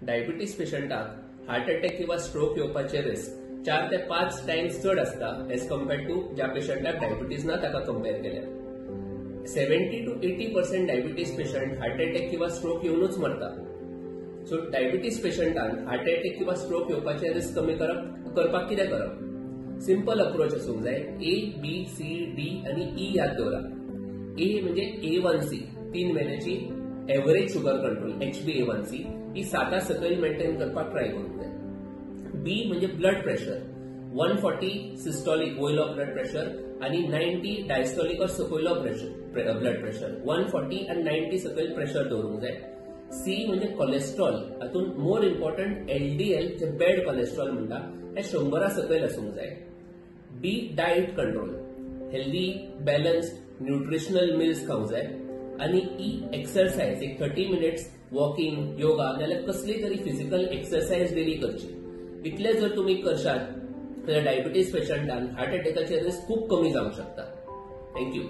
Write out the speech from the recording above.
Diabetes पेशंटाक heart attack किंवा stroke येवपाचे risk 4 ते 5 टाइम्स चड असता एज कम्पेअर्ड टू ज्या पेशंटाक डायबिटीज ना ताका कम्पेअर केल्यार. 70 to 80% diabetes patient heart attack किंवा स्ट्रोक येऊनच मरता. सो डायबिटीज पेशंटांक हार्ट अटॅक किंवा स्ट्रोक येवपाचे रिस्क कमी करपाक कितें करप? सिंपल अप्रोच आसूंक जाय. A, B, C, D आणि E याद दवरा. A म्हणजे A1C 3 महिन्याची एव्हरेज शुगर कंट्रोल HbA1c ही 7 सकयल मेंटेन करपाक ट्राय करूंक जाय. B म्हणजे ब्लड प्रेशर 140 सिस्टोलिक वयलो ब्लड प्रेशर आणि 90 डायस्टोलिक और सकयलो ब्लड प्रेशर 140 आणि 90 सकयल प्रेशर दवरूंक जाय. C म्हणजे कोलेस्ट्रॉल हातून मोर इम्पॉर्टंट LDL जे बॅड कोलेस्ट्रॉल म्हणटा हे 100 सकयल आसूंक जाय. D diet control healthy balanced nutritional mills खावंक जाय. आणि E एक्सरसाइज एक 30 मिनिट्स वॉकिंग योगा नाल्यार कसली तरी फिजिकल एक्सरसाइज डेली करची. इतले जर तुम्ही करशात जाल्यार डायबिटीज पेशंटांक हार्ट अटॅकाचे रिस्क खूप कमी जावंक शकता. थँक्यू.